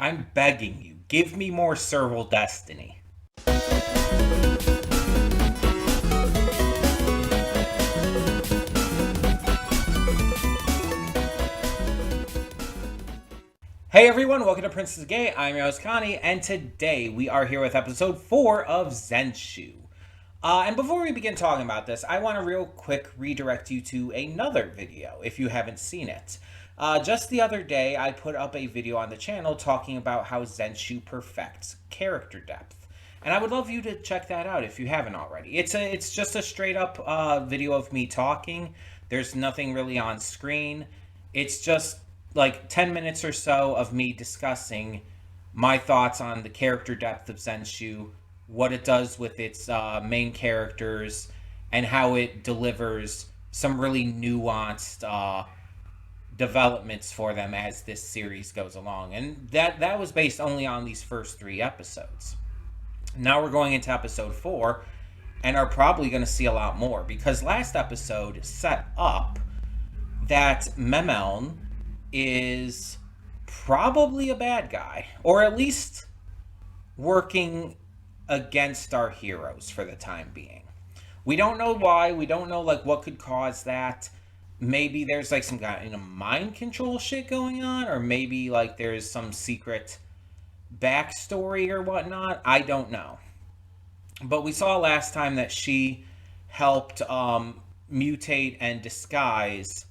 I'm begging you, give me more serval destiny. Hey everyone, welcome to Princess Gay. I'm your host Connie, and today we are here with episode 4 of Zenshu. And before we begin talking about this, I want to real quick redirect you to another video if you haven't seen it. Just the other day, I put up a video on the channel talking about how Zenshu perfects character depth. And I would love you to check that out if you haven't already. It's just a straight up video of me talking. There's nothing really on screen. It's just like 10 minutes or so of me discussing my thoughts on the character depth of Zenshu, what it does with its main characters, and how it delivers some really nuanced developments for them as this series goes along. And that was based only on these first 3 episodes. Now we're going into episode 4 and are probably going to see a lot more, because last episode set up that Memeln is probably a bad guy, or at least working against our heroes for the time being. We don't know why. We don't know like what could cause that. Maybe there's like some kind of mind control shit going on, or maybe like there's some secret backstory or whatnot. I don't know. But we saw last time that she helped mutate and disguise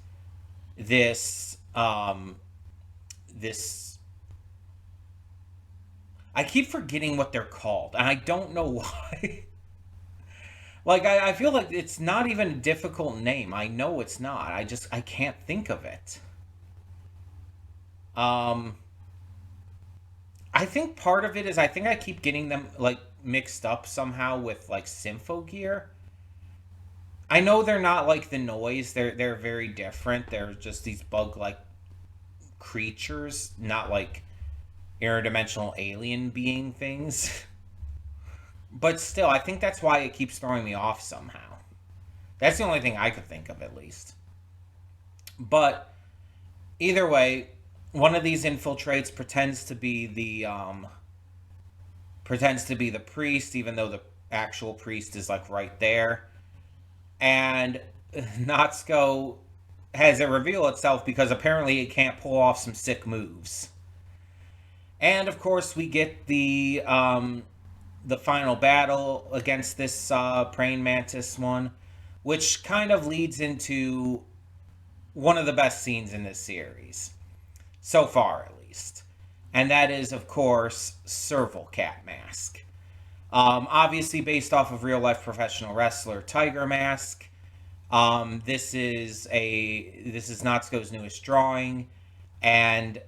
this I keep forgetting what they're called, and I don't know why. Like I feel like it's not even a difficult name. I know it's not. I can't think of it. Um I think part of it is I think I keep getting them like mixed up somehow with like Symphogear. I know they're not like the noise. They're very different. They're just these bug like creatures, not like interdimensional alien being things. But still, I think that's why it keeps throwing me off somehow. That's the only thing I could think of, at least. But either way, one of these infiltrates pretends to be the priest, even though the actual priest is like right there. And Natsuko has it reveal itself because apparently it can't pull off some sick moves. And of course, we get the final battle against this praying mantis one, which kind of leads into one of the best scenes in this series, so far at least. And that is, of course, Serval Cat Mask. Obviously based off of real life professional wrestler Tiger Mask. This is Natsuko's newest drawing, and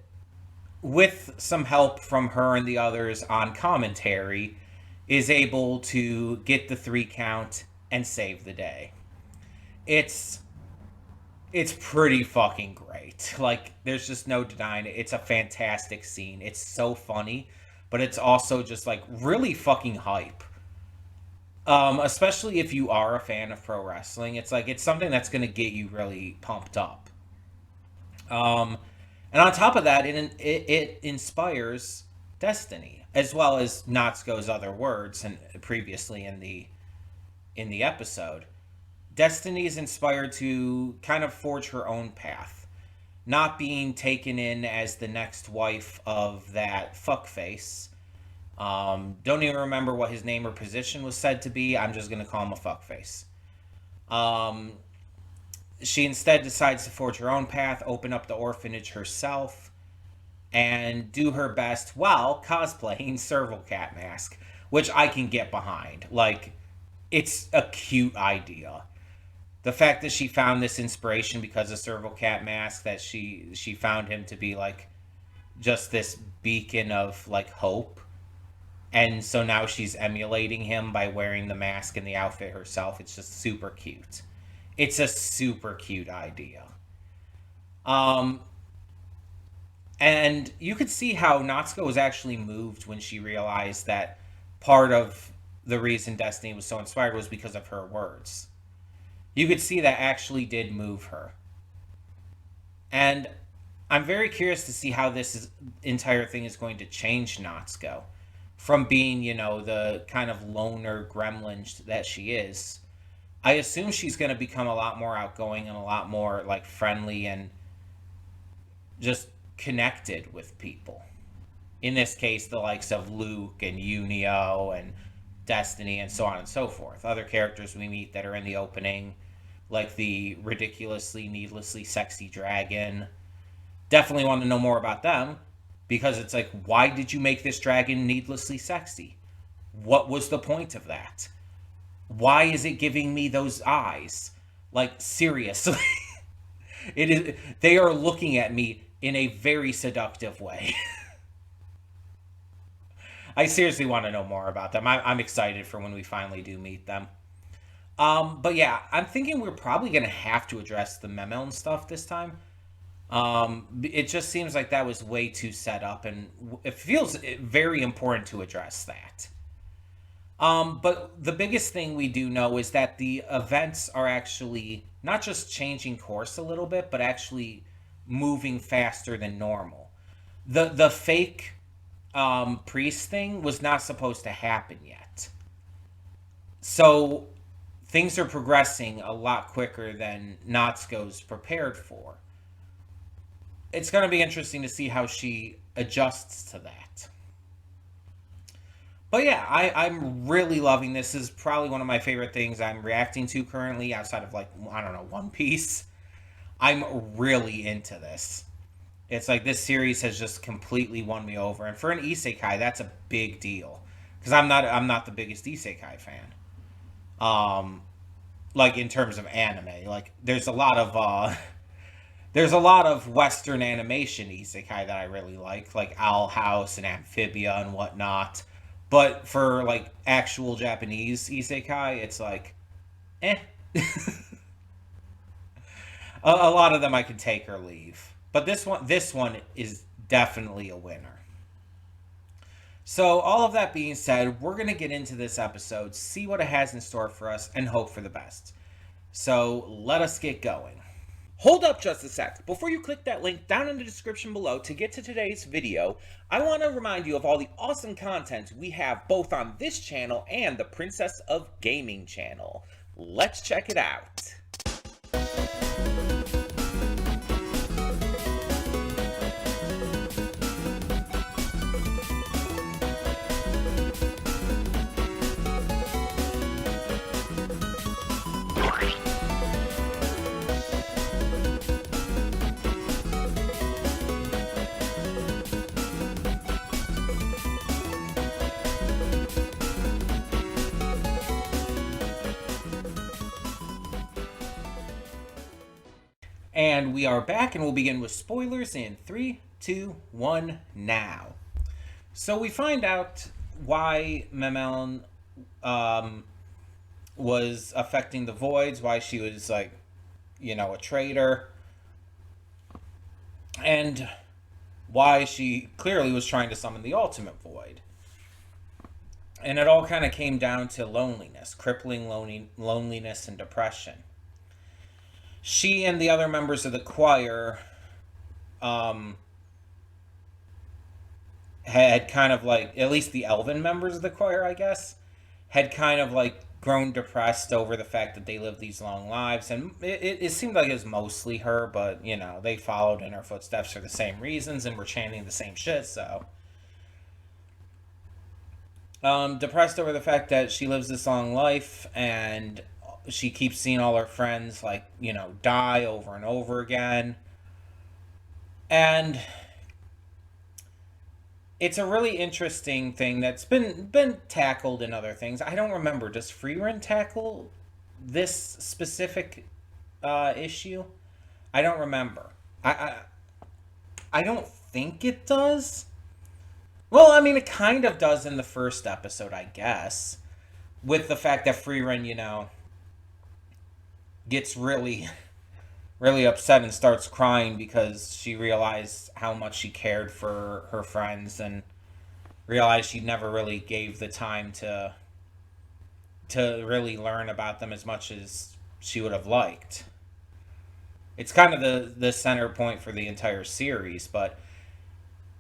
with some help from her and the others on commentary, is able to get the 3 count and save the day. It's pretty fucking great. Like, there's just no denying it. It's a fantastic scene. It's so funny, but it's also just like really fucking hype. Especially if you are a fan of pro wrestling, it's like it's something that's going to get you really pumped up. And on top of that, it inspires Destiny, as well as Natsuko's other words and previously in the episode. Destiny is inspired to kind of forge her own path, not being taken in as the next wife of that fuckface. Don't even remember what his name or position was said to be. I'm just gonna call him a fuckface. She instead decides to forge her own path, open up the orphanage herself, and do her best while cosplaying Serval Cat Mask, which I can get behind. Like, it's a cute idea. The fact that she found this inspiration because of Serval Cat Mask, that she found him to be like just this beacon of like hope, and so now she's emulating him by wearing the mask and the outfit herself. It's just super cute. It's a super cute idea. Um, and you could see how Natsuko was actually moved when she realized that part of the reason Destiny was so inspired was because of her words. You could see that actually did move her. And I'm very curious to see how entire thing is going to change Natsuko from being, the kind of loner gremlin that she is. I assume she's going to become a lot more outgoing and a lot more like friendly and just connected with people. In this case, the likes of Luke and Unio and Destiny and so on and so forth. Other characters we meet that are in the opening, like the ridiculously, needlessly sexy dragon. Definitely want to know more about them because it's like, why did you make this dragon needlessly sexy? What was the point of that? Why is it giving me those eyes? Like, seriously. It is. They are looking at me in a very seductive way. I seriously want to know more about them. I'm excited for when we finally do meet them. But yeah, I'm thinking we're probably going to have to address the Memeln stuff this time. It just seems like that was way too set up, and it feels very important to address that. But the biggest thing we do know is that the events are actually not just changing course a little bit, but actually moving faster than normal. The fake priest thing was not supposed to happen yet. So things are progressing a lot quicker than Natsuko's prepared for. It's going to be interesting to see how she adjusts to that. But yeah, I'm really loving this. This is probably one of my favorite things I'm reacting to currently outside of, like, I don't know, One Piece. I'm really into this. It's like this series has just completely won me over. And for an isekai, that's a big deal. Because I'm not the biggest isekai fan. Like in terms of anime. Like there's a lot of Western animation isekai that I really like Owl House and Amphibia and whatnot. But for like actual Japanese isekai, it's like, eh. A lot of them I could take or leave. But this one is definitely a winner. So all of that being said, we're going to get into this episode, see what it has in store for us, and hope for the best. So let us get going. Hold up just a sec. Before you click that link down in the description below to get to today's video, I want to remind you of all the awesome content we have both on this channel and the Princess of Gaming channel. Let's check it out. And we are back, and we'll begin with spoilers in 3, 2, 1, now. So we find out why Memeln was affecting the voids, why she was, like, a traitor, and why she clearly was trying to summon the ultimate void. And it all kind of came down to loneliness, crippling loneliness and depression. She and the other members of the choir had kind of like, at least the elven members of the choir, I guess, had kind of like grown depressed over the fact that they lived these long lives. And it seemed like it was mostly her, but, they followed in her footsteps for the same reasons and were chanting the same shit, so. Depressed over the fact that she lives this long life and she keeps seeing all her friends, like, die over and over again. And it's a really interesting thing that's been tackled in other things. I don't remember. Does Freerun tackle this specific issue? I don't remember. I don't think it does. Well, I mean, it kind of does in the first episode, I guess. With the fact that Freerun, gets really, really upset and starts crying because she realized how much she cared for her friends and realized she never really gave the time to really learn about them as much as she would have liked. It's kind of the center point for the entire series, but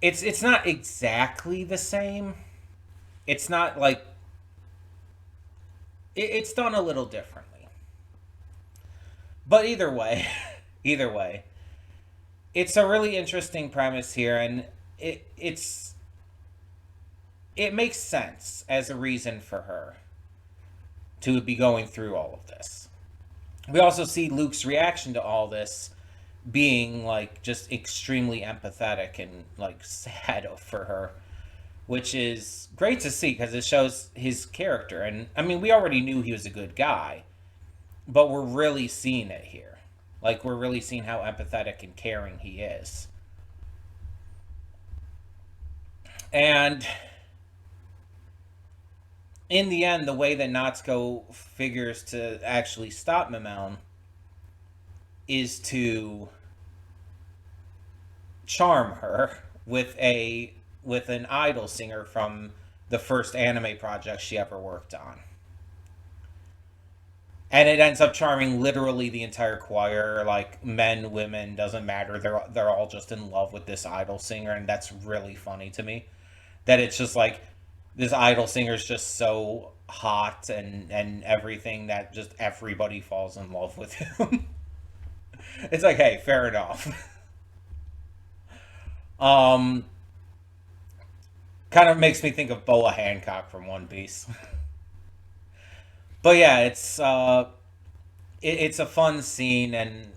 it's not exactly the same. It's not like it's done a little differently. But either way, either way, it's a really interesting premise here, and it makes sense as a reason for her to be going through all of this. We also see Luke's reaction to all this being like just extremely empathetic and like sad for her, which is great to see because it shows his character. And I mean, we already knew he was a good guy, but we're really seeing it here. Like, we're really seeing how empathetic and caring he is. And in the end, the way that Natsuko figures to actually stop Mameln is to charm her with an idol singer from the first anime project she ever worked on. And it ends up charming literally the entire choir, like men, women, doesn't matter. They're all just in love with this idol singer, and that's really funny to me. That it's just like this idol singer is just so hot and everything that just everybody falls in love with him. It's like, hey, fair enough. um, Kind of makes me think of Boa Hancock from One Piece. But yeah, it's a fun scene, and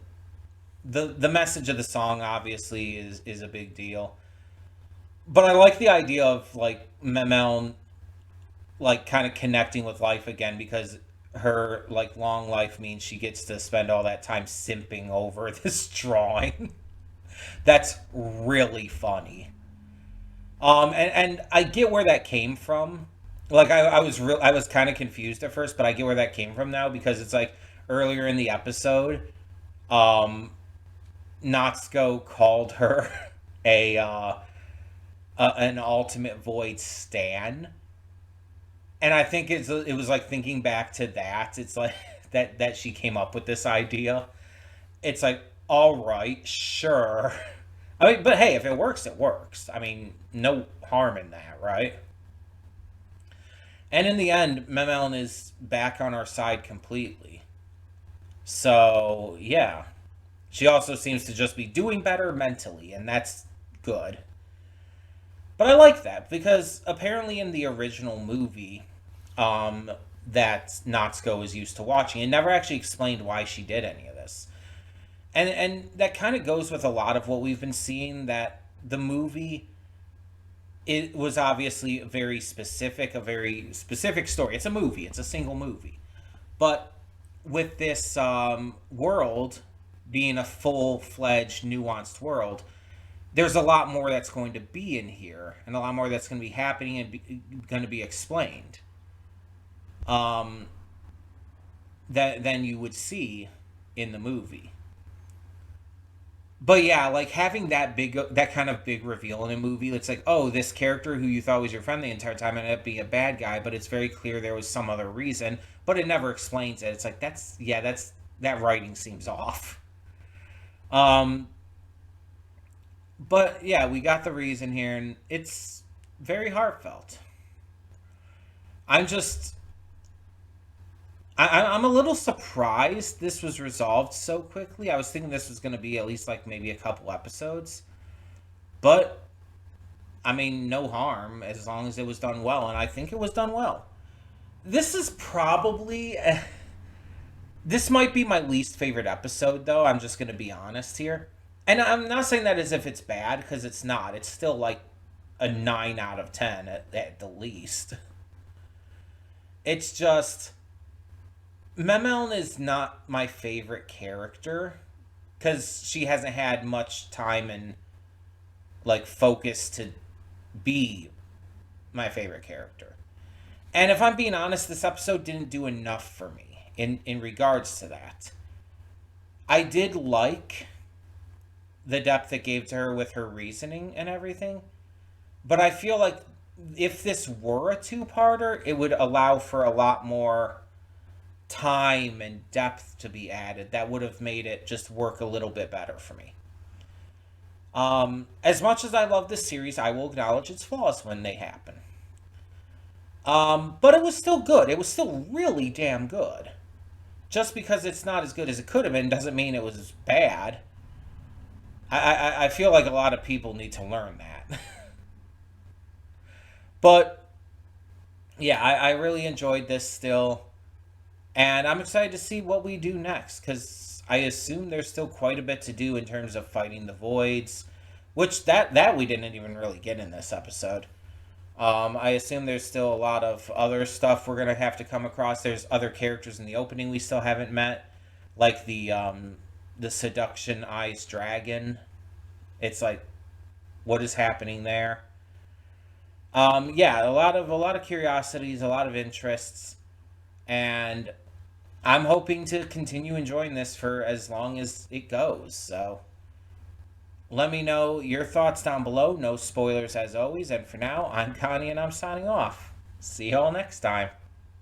the message of the song obviously is a big deal. But I like the idea of like Memel like kind of connecting with life again because her like long life means she gets to spend all that time simping over this drawing. That's really funny. And I get where that came from. Like I was kind of confused at first, but I get where that came from now because it's like earlier in the episode, um, Natsuko called her a, an ultimate void stan, and I think it was like thinking back to that. It's like that she came up with this idea. It's like, all right, sure. I mean, but hey, if it works, it works. I mean, no harm in that, right? And in the end, Memelin is back on our side completely. So, yeah. She also seems to just be doing better mentally, and that's good. But I like that because apparently in the original movie that Natsuko was used to watching, it never actually explained why she did any of this. And that kind of goes with a lot of what we've been seeing, that the movie, it was obviously a very specific story. It's a movie, it's a single movie. But with this world being a full fledged, nuanced world, there's a lot more that's going to be in here, and a lot more that's going to be happening and going to be explained um, than you would see in the movie. But yeah, like having that kind of big reveal in a movie, it's like, oh, this character who you thought was your friend the entire time ended up being a bad guy, but it's very clear there was some other reason, but it never explains it. It's like that writing seems off. Um, but yeah, we got the reason here, and it's very heartfelt. I'm just I'm a little surprised this was resolved so quickly. I was thinking this was going to be at least like maybe a couple episodes. But, I mean, no harm as long as it was done well. And I think it was done well. This is probably. This might be my least favorite episode, though. I'm just going to be honest here. And I'm not saying that as if it's bad, because it's not. It's still like a 9 out of 10 at the least. It's just. Memeln is not my favorite character because she hasn't had much time and like focus to be my favorite character. And if I'm being honest, this episode didn't do enough for me in regards to that. I did like the depth it gave to her with her reasoning and everything, but I feel like if this were a two-parter, it would allow for a lot more time and depth to be added that would have made it just work a little bit better for me. As much as I love this series, I will acknowledge its flaws when they happen. But it was still good. It was still really damn good. Just because it's not as good as it could have been doesn't mean it was bad. I feel like a lot of people need to learn that. But yeah, I really enjoyed this still. And I'm excited to see what we do next, because I assume there's still quite a bit to do in terms of fighting the voids, which that we didn't even really get in this episode. I assume there's still a lot of other stuff we're gonna have to come across. There's other characters in the opening we still haven't met, like the seduction eyes dragon. It's like, what is happening there? Yeah, a lot of curiosities, a lot of interests, and I'm hoping to continue enjoying this for as long as it goes. So let me know your thoughts down below. No spoilers as always. And for now, I'm Connie and I'm signing off. See y'all next time.